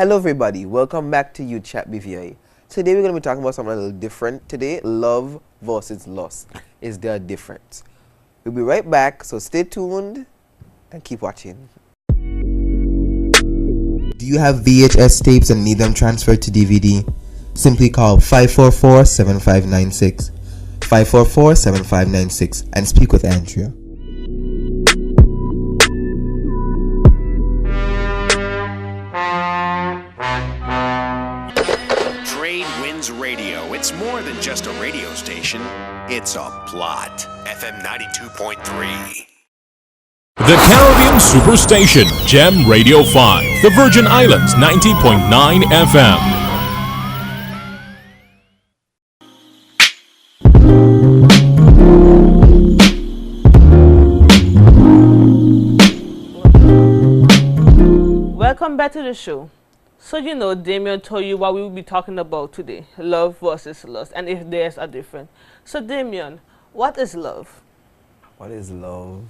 Hello everybody, welcome back to You Chat BVI. Today we're going to be talking about something a little different. Today, love versus lust. Is there a difference? We'll be right back, so stay tuned and keep watching. Do you have VHS tapes and need them transferred to DVD? Simply call 544-7596, 544-7596 and speak with Andrea. Radio. It's more than just a radio station. It's a plot. FM 92.3. The Caribbean Superstation, Gem Radio 5. The Virgin Islands, 90.9 FM. Welcome back to the show. So Damien told you what we will be talking about today, love versus lust, and if there's a difference. So Damien, what is love? What is love?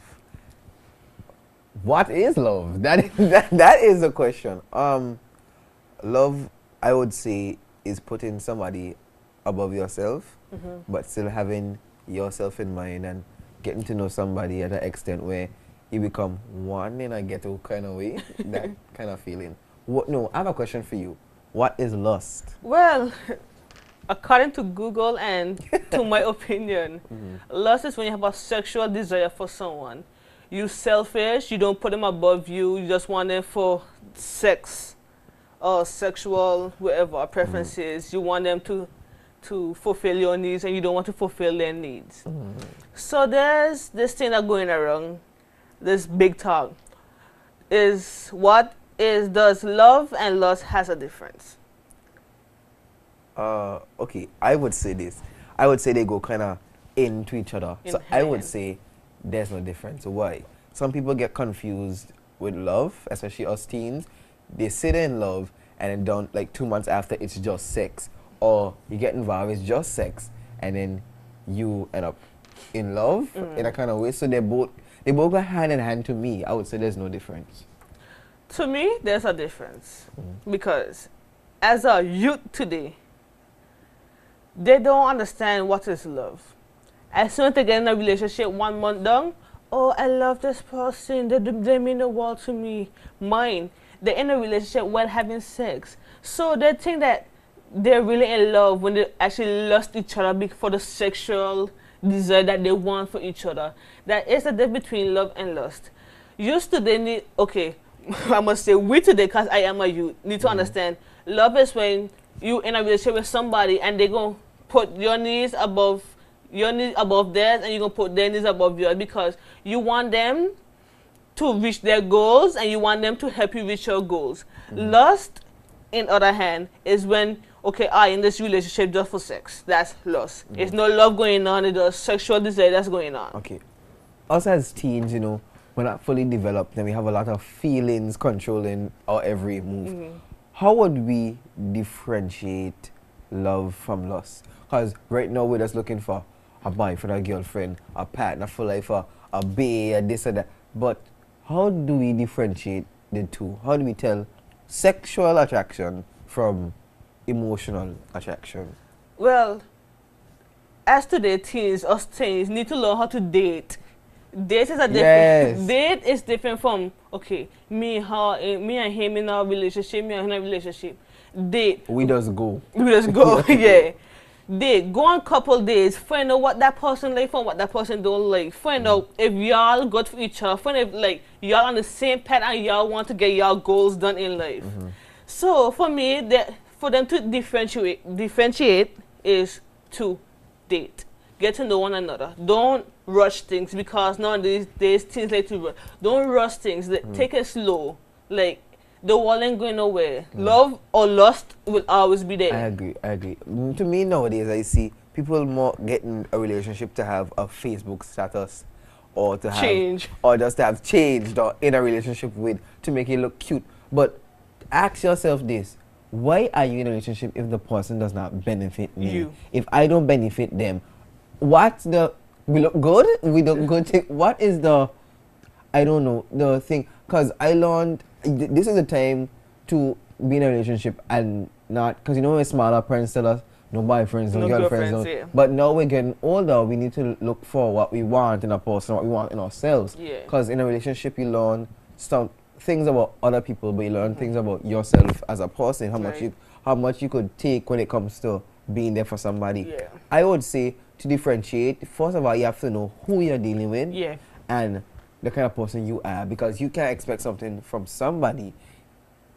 What is love? That is the question. Love, I would say, is putting somebody above yourself, but still having yourself in mind and getting to know somebody at an extent where you become one in a ghetto kind of way, that kind of feeling. No, I have a question for you. What is lust? Well, according to Google and to my opinion, lust is when you have a sexual desire for someone. You're selfish, you don't put them above you, you just want them for sex or sexual whatever preferences. You want them to fulfill your needs and you don't want to fulfill their needs. So there's this thing that's going around, this big talk, does love and lust has a difference? Okay, I would say this. I would say they go kind of into each other. So I would say there's no difference. Why? Some people get confused with love, especially us teens. They say they're in love and then don't, like 2 months after, it's just sex. Or you get involved, it's just sex, and then you end up in love in a kind of way. So they both go hand in hand to me. I would say there's no difference. To me, there's a difference because as a youth today, they don't understand what is love. As soon as they get in a relationship 1 month down, oh, I love this person, they mean the world to me. Mine, they're in a relationship while having sex. So they think that they're really in love when they actually lust each other for the sexual desire that they want for each other. That is the difference between love and lust. Used to they need, okay, I must say we today, because I am a youth, need to understand love is when you in a relationship with somebody and they gonna put your needs above theirs and you're gonna put their needs above yours because you want them to reach their goals and you want them to help you reach your goals. Lust, in other hand, is when, okay, I in this relationship just for sex. That's lust. It's no love going on, it's just sexual desire that's going on. Okay. Us as teens, we're not fully developed and we have a lot of feelings controlling our every move. How would we differentiate love from lust? Because right now we're just looking for a boyfriend, a girlfriend, a partner for life, a bae, a this or that. But how do we differentiate the two? How do we tell sexual attraction from emotional attraction? Well, as today teens, us teens need to learn how to date. Date is a different. Date is different from me and him in a relationship, me and him in a relationship. Date. We just go. Yeah. Date. Go on couple days. Find out what that person like and what that person don't like. Find out if y'all good for each other. Find if y'all on the same path and y'all want to get y'all goals done in life. So for me, for them to differentiate is to date. Get to know one another. Don't rush things because nowadays things like to rush. Don't rush things. Take it slow. Like the wall ain't going nowhere. Love or lust will always be there. I agree. To me nowadays, I see people more getting a relationship to have a Facebook status or to have change or just to have changed or in a relationship with to make it look cute. But ask yourself this: why are you in a relationship if the person does not benefit me? If I don't benefit them, we look good? We look good. What is the thing? Because I learned this is a time to be in a relationship and not, because you know when smaller parents tell us, no boyfriends, no girlfriends. No. Yeah. But now we're getting older, we need to look for what we want in a person, what we want in ourselves. Yeah. Because in a relationship, you learn some things about other people, but you learn things about yourself as a person, how much you could take when it comes to being there for somebody. Yeah. I would say to differentiate, first of all, you have to know who you're dealing with. Yeah. And the kind of person you are, because you can't expect something from somebody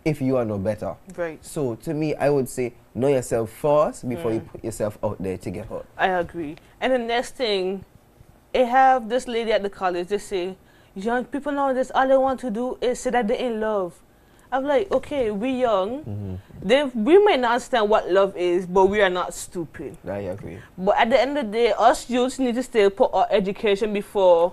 if you are no better. Right. So to me, I would say know yourself first before you put yourself out there to get hurt. I agree. And the next thing, I have this lady at the college, they say, young people nowadays, all they want to do is say that they're in love. I'm like, okay, we young. We may not understand what love is, but we are not stupid. I agree. But at the end of the day, us youths need to still put our education before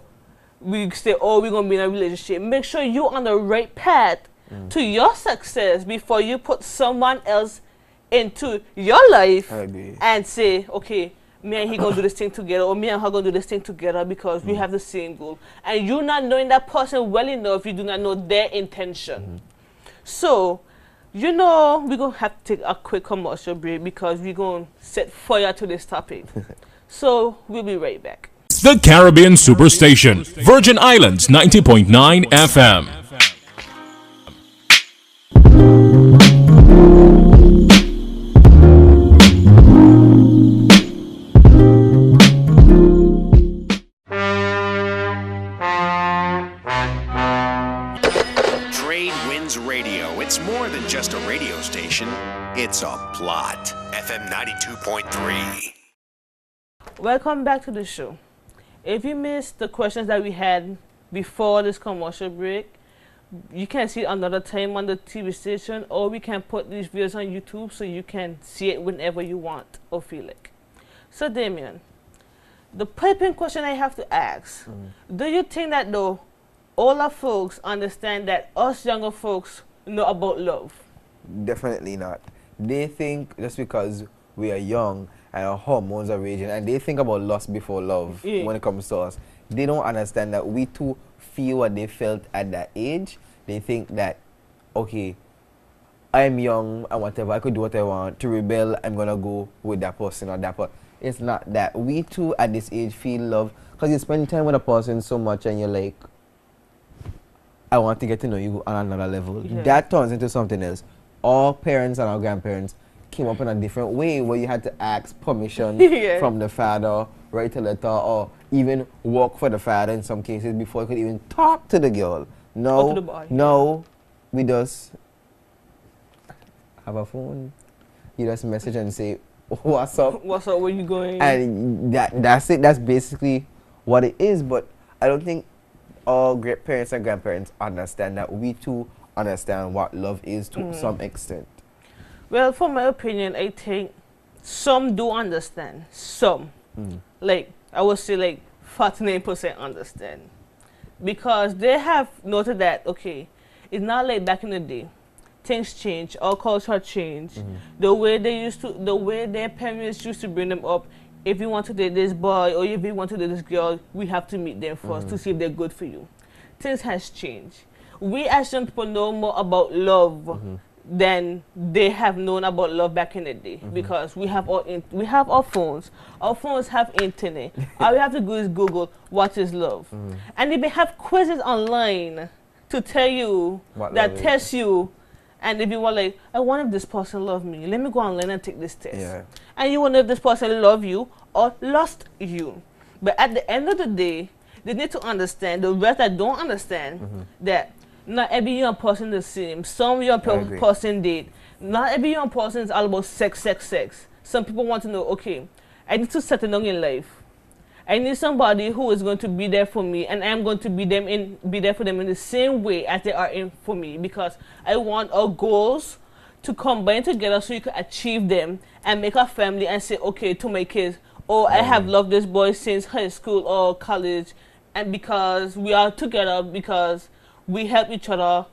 we say, oh, we're going to be in a relationship. Make sure you're on the right path to your success before you put someone else into your life and say, okay, me and he going to do this thing together, or me and her going to do this thing together because we have the same goal. And you not knowing that person well enough, you do not know their intention. So, you know, we're going to have to take a quick commercial break because we're going to set fire to this topic. So, we'll be right back. The Caribbean Superstation, Virgin Islands 90.9 FM. Trade Winds Radio. It's more than just a radio station. It's a plot. FM 92.3. Welcome back to the show. If you missed the questions that we had before this commercial break, you can see it another time on the TV station, or we can put these videos on YouTube so you can see it whenever you want or feel like. So Damien, the piping question I have to ask, do you think that though older folks understand that us younger folks know about love? Definitely not. They think just because we are young and our hormones are raging, and they think about lust before love when it comes to us. They don't understand that we too feel what they felt at that age. They think that, okay, I'm young and whatever, I could do what I want. To rebel, I'm going to go with that person or that person. It's not that. We too at this age feel love because you spend time with a person so much and you're like, I want to get to know you on another level. Yeah. That turns into something else. Our parents and our grandparents came up in a different way where you had to ask permission from the father, write a letter, or even work for the father in some cases before you could even talk to the girl. No, to the boy. No, we just have a phone. You just message and say, what's up? What's up, where you going? And that's it. That's basically what it is. But I don't think all great parents and grandparents understand that. We too understand what love is to some extent. Well, for my opinion, I think some do understand. Some. Like, I would say like 49% understand. Because they have noted that, okay, it's not like back in the day. Things change, our culture changed. The way their parents used to bring them up, if you want to date this boy or if you want to date this girl, we have to meet them first to see if they're good for you. Things has changed. We as young people know more about love than they have known about love back in the day, because we have our phones. Our phones have internet. All we have to do is Google what is love, and they may have quizzes online to tell you What that love is. test you. And if you were like, I wonder if this person love me, let me go online and take this test. Yeah. And you wonder if this person love you or lost you. But at the end of the day, they need to understand, the rest that don't understand, that not every young person is the same. Some young person date. Not every young person is all about sex. Some people want to know, okay, I need to settle down in life. I need somebody who is going to be there for me, and I'm going to be there for them in the same way as they are in for me, because I want our goals to combine together so you can achieve them and make a family and say, okay, to my kids, oh, I have loved this boy since high school or college, and because we are together, because we help each other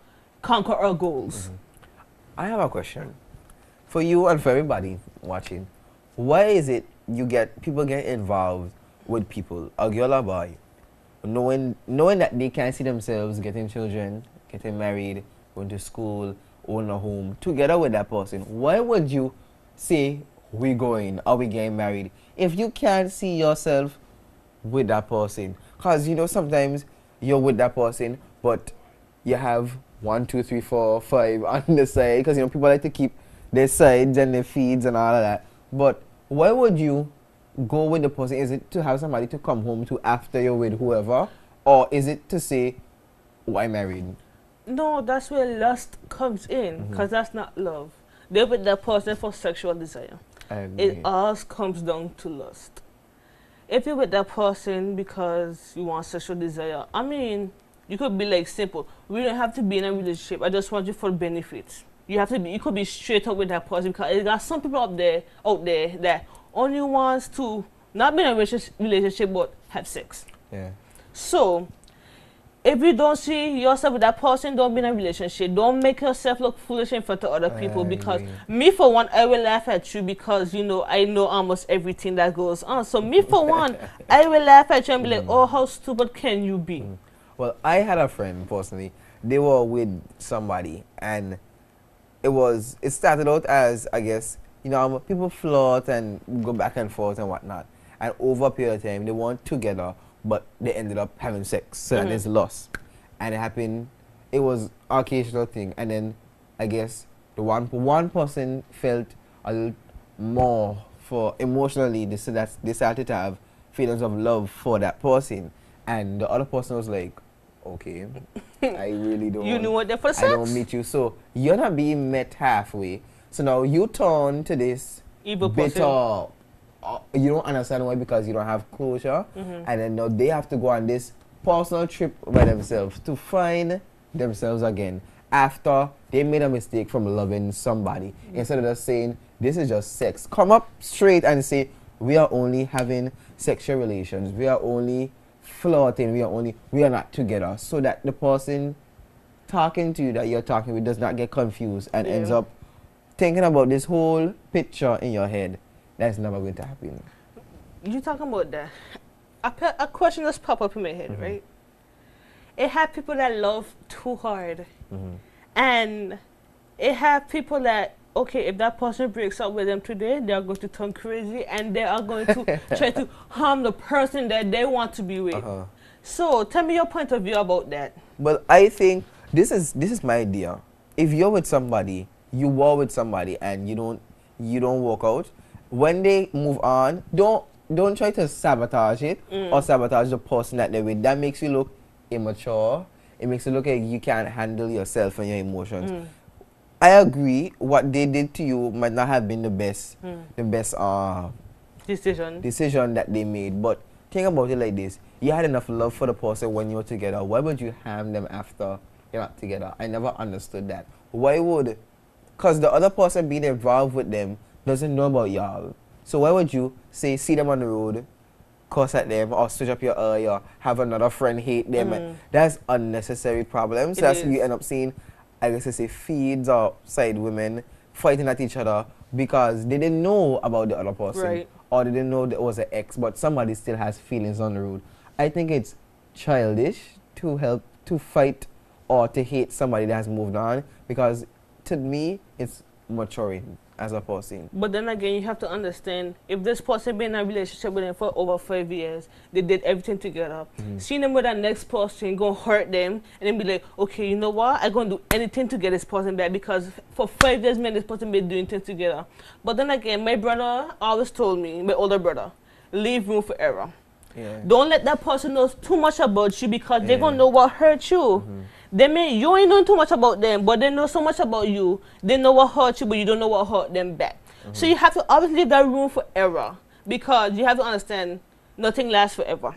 conquer our goals. I have a question for you and for everybody watching. Why is it people get involved with people, a girl or boy, knowing that they can't see themselves getting children, getting married, going to school? own a home together with that person, why would you say we going, are we getting married, if you can't see yourself with that person? Because you know sometimes you're with that person, but you have 1, 2, 3, 4, 5 on the side, because you know people like to keep their sides and their feeds and all of that. But why would you go with the person? Is it to have somebody to come home to after you're with whoever, or is it to say, why married? No, that's where lust comes in, because that's not love. They're with that person for sexual desire. It all comes down to lust. If you're with that person because you want sexual desire, I mean, you could be like simple. We don't have to be in a relationship. I just want you for benefits. You have to be. You could be straight up with that person, because there are some people out there that only wants to not be in a relationship but have sex. Yeah. So, if you don't see yourself with that person, don't be in a relationship. Don't make yourself look foolish in front of other people, because me, for one, I will laugh at you, because, you know, I know almost everything that goes on. So me, for one, I will laugh at you and be like, oh, how stupid can you be? Well, I had a friend, personally. They were with somebody, and it started out as, I guess, you know, people flirt and go back and forth and whatnot. And over a period of time, they weren't together, but they ended up having sex. So that is lost. And it happened, it was an occasional thing. And then I guess the one person felt a little more for emotionally, they started to have feelings of love for that person. And the other person was like, okay, I really don't. You knew what they're for sex? I don't meet you. So you're not being met halfway. So now you turn to this evil bitter person. You don't understand why, because you don't have closure, and then now they have to go on this personal trip by themselves to find themselves again after they made a mistake from loving somebody. Instead of just saying this is just sex, come up straight and say we are only having sexual relations, we are only flirting, we are not together, so that the person talking to you that you're talking with does not get confused and ends up thinking about this whole picture in your head. That's never going to happen. You talking about that? A question just popped up in my head, right? It had people that love too hard. And it had people that, okay, if that person breaks up with them today, they are going to turn crazy and they are going to try to harm the person that they want to be with. So tell me your point of view about that. Well, I think this is my idea. If you're with somebody, you were with somebody and you don't work out, when they move on, don't try to sabotage it or sabotage the person that they're with. That makes you look immature. It makes you look like you can't handle yourself and your emotions. I agree, what they did to you might not have been the best decision that they made. But think about it like this. You had enough love for the person when you were together. Why would you harm them after you're not together? I never understood that. Why would? Because the other person being involved with them doesn't know about y'all. So why would you see them on the road, cuss at them, or switch up your eye, or have another friend hate them? That's unnecessary problems. So that's you end up seeing, I guess I say, feeds or side women fighting at each other because they didn't know about the other person, or they didn't know there was an ex, but somebody still has feelings on the road. I think it's childish to fight or to hate somebody that has moved on, because to me it's maturing as a person. But then again, you have to understand, if this person been in a relationship with them for over 5 years, they did everything together. Seeing them with that next person gonna hurt them, and then be like, okay, you know what? I'm gonna do anything to get this person back, because for 5 years, me and this person been doing things together. But then again, my brother always told me, my older brother, leave room for error. Don't let that person know too much about you, because they're gonna know what hurt you. You ain't know too much about them, but they know so much about you. They know what hurt you, but you don't know what hurt them back. So you have to always leave that room for error, because you have to understand nothing lasts forever.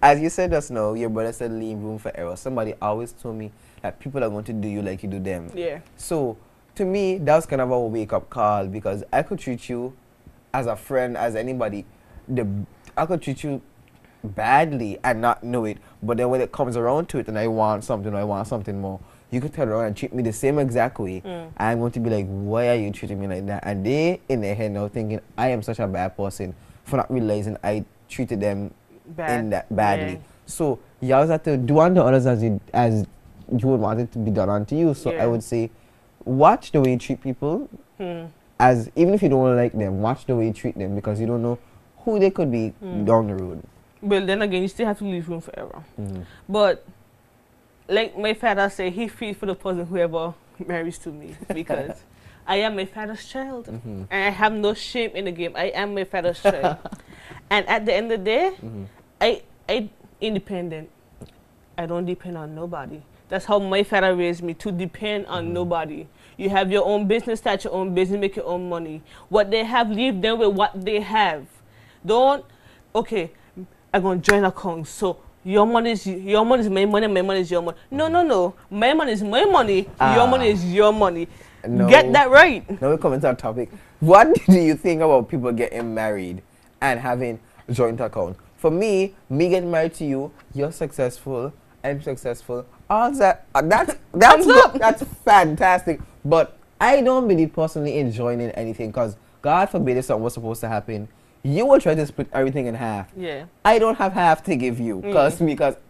As you said just now, your brother said leave room for error. Somebody always told me that people are going to do you like you do them. So to me, that was kind of a wake-up call, because I could treat you as a friend, as anybody. I could treat you badly and not know it, but then when it comes around to it and I want something more, you could turn around and treat me the same exact way. I'm going to be like, why are you treating me like that? And they in their head now thinking I am such a bad person for not realizing I treated them badly. So you always have to do unto others as you would want it to be done unto you. So I would say, watch the way you treat people. As even if you don't like them, watch the way you treat them because you don't know who they could be down the road. But then again, you still have to leave room for error. But like my father said, he feeds for the person whoever marries to me because I am my father's child, and I have no shame in the game. I am my father's child, and at the end of the day, I independent. I don't depend on nobody. That's how my father raised me, to depend on nobody. You have your own business, start your own business, make your own money. What they have, leave them with what they have. Don't, okay, I'm going to join account, so your money is my money, my money is your money. No. My money is my money, your money is your money. No. Get that right. Now we come into our topic. What do you think about people getting married and having joint account? For me getting married to you, you're successful, I'm successful. All that, that's good, that's fantastic. But I don't believe personally in joining anything because God forbid if something was supposed to happen, you will try to split everything in half. Yeah. I don't have half to give you because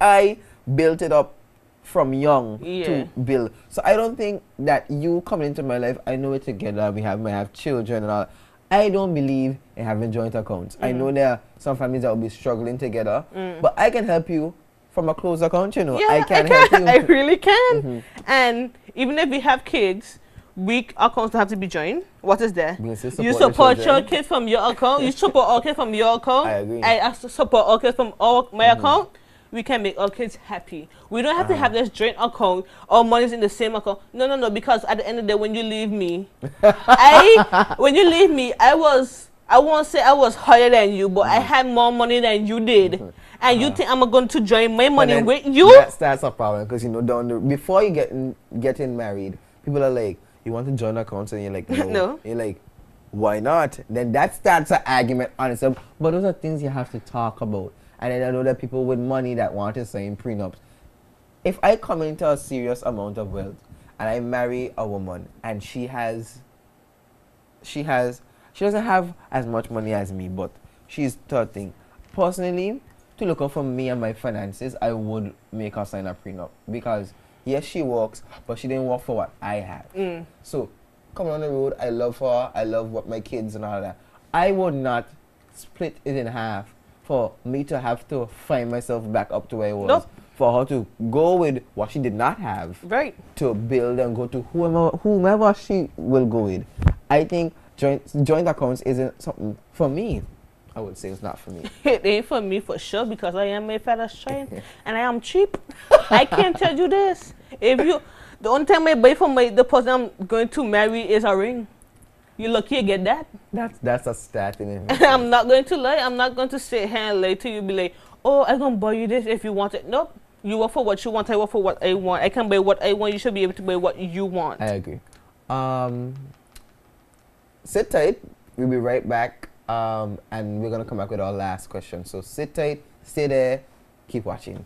I built it up from young to build. So I don't think that you coming into my life, I know it together, we have children and all. I don't believe in having joint accounts. I know there are some families that will be struggling together, but I can help you from a closed account, you know. Yeah, I can help you. I really can. And even if we have kids, accounts have to be joined. What is there? You support your kid from your account. You support our kid from your account. I agree. I support our kid from my account. We can make our kids happy. We don't have to have this joint account. All money's in the same account. No. Because at the end of the day, when you leave me, I won't say I was higher than you, but I had more money than you did. And you think I'm going to join my money with you? That's a problem because, you know, before you getting married, people are like, you want to join accounts? And you're like, no. You're like, why not? Then that starts an argument on itself. But those are things you have to talk about. And then I know that people with money that want to sign prenups. If I come into a serious amount of wealth and I marry a woman and she doesn't have as much money as me, but she's 13. Personally, to look out for me and my finances, I would make her sign a prenup because yes, she works, but she didn't work for what I have. So coming on the road, I love her, I love what my kids and all that. I would not split it in half for me to have to find myself back up to where I was. Nope. For her to go with what she did not have. Right. To build and go to whomever she will go with. I think joint accounts isn't something for me. I would say it's not for me. It ain't for me for sure because I am a father's child and I am cheap. I can't tell you this. The only time I buy for the person I'm going to marry is a ring. You lucky you get that. That's a stat in it. I'm not going to lie. I'm not going to sit here and lie to you. Be like, oh, I'm gonna buy you this if you want it. Nope. You work for what you want. I work for what I want. I can buy what I want. You should be able to buy what you want. I agree. Sit tight. We'll be right back. And we're gonna come back with our last question. So sit tight, stay there, keep watching.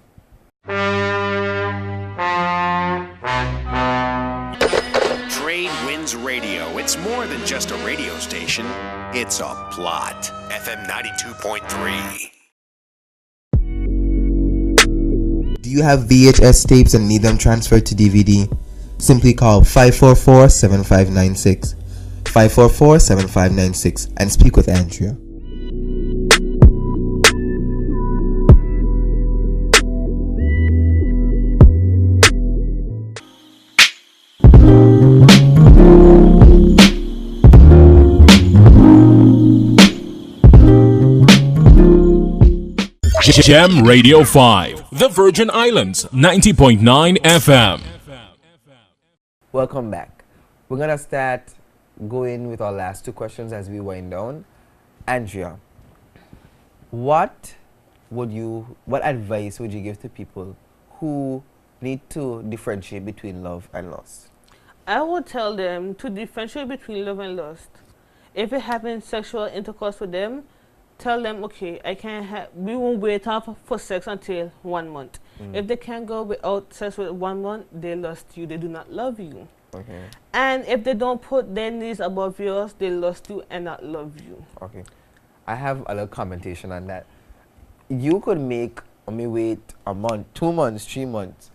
Trade Winds Radio. It's more than just a radio station. It's a plot. FM 92.3. Do you have VHS tapes and need them transferred to DVD? Simply call 544-7596. 544-7596 and speak with Andrea. Gem Radio 5, the Virgin Islands, 90.9 FM. Welcome back. We're gonna start going with our last two questions as we wind down. Andrea, what advice would you give to people who need to differentiate between love and lust? I would tell them to differentiate between love and lust. If it happens sexual intercourse with them, tell them, okay, we won't wait up for sex until 1 month. If they can't go without sex with 1 month, they lust you, they do not love you. Okay. And if they don't put their needs above yours, they lust you and not love you. Okay. I have a little commentation on that. You could make me wait a month, 2 months, 3 months,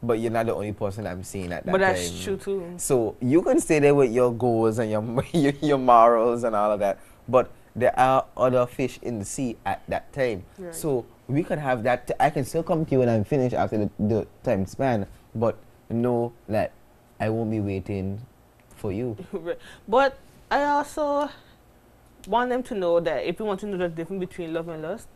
but you're not the only person I'm seeing at that But time. that's true too. So you can stay there with your goals and your morals and all of that, but there are other fish in the sea at that time. Right. So we can have that. I can still come to you when I'm finished after the time span, but know that I won't be waiting for you. But I also want them to know that if you want to know the difference between love and lust,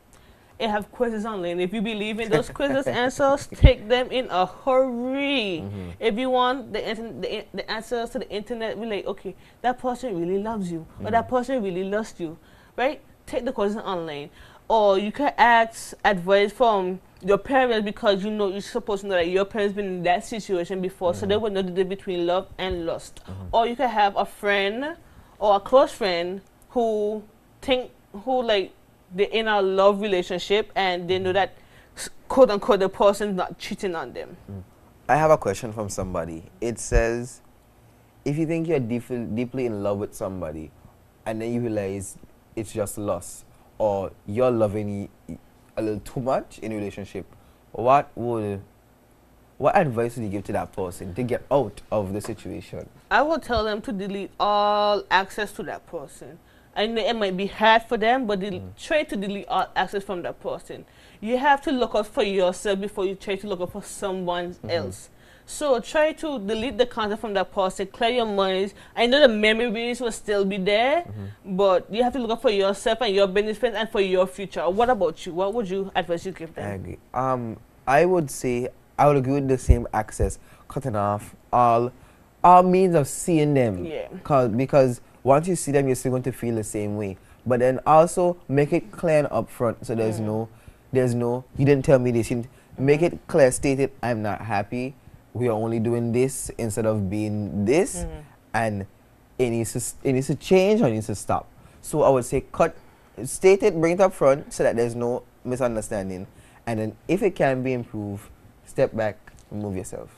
I have quizzes online. If you believe in those quizzes answers, take them in a hurry. If you want the answers to the internet, be like, okay, that person really loves you, or that person really loves you, right? Take the quizzes online. Or you can ask advice from your parents, because you know you're supposed to know that your parents been in that situation before, so they would know the difference between love and lust. Or you can have a friend or a close friend who like they're in a love relationship and they know that quote unquote the person's not cheating on them. I have a question from somebody. It says, if you think you're deeply in love with somebody and then you realize it's just lust, or you're loving a little too much in a relationship, what advice would you give to that person to get out of the situation? I will tell them to delete all access to that person. I know it might be hard for them, but try to delete all access from that person. You have to look out for yourself before you try to look out for someone else. So try to delete the content from that person, clear your minds. I know the memories will still be there, but you have to look out for yourself and your benefits and for your future. What about you? What would you advise you give them? I agree. I would say I would agree with the same access, cutting off all means of seeing them. Yeah. Because once you see them, you're still going to feel the same way. But then also make it clear and upfront, so there's no, you didn't tell me this. Make it clear, stated, I'm not happy. We are only doing this instead of being this, and it needs to change or it needs to stop. So I would say state it, bring it up front so that there's no misunderstanding, and then if it can be improved, step back, remove yourself.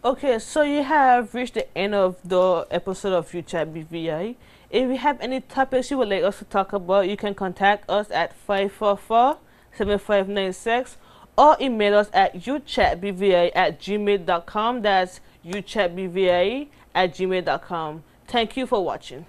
Okay, so you have reached the end of the episode of You Chat BVI. If you have any topics you would like us to talk about, you can contact us at 544-7596 or email us at youtchatbvi@gmail.com. That's youtchatbvi@gmail.com. Thank you for watching.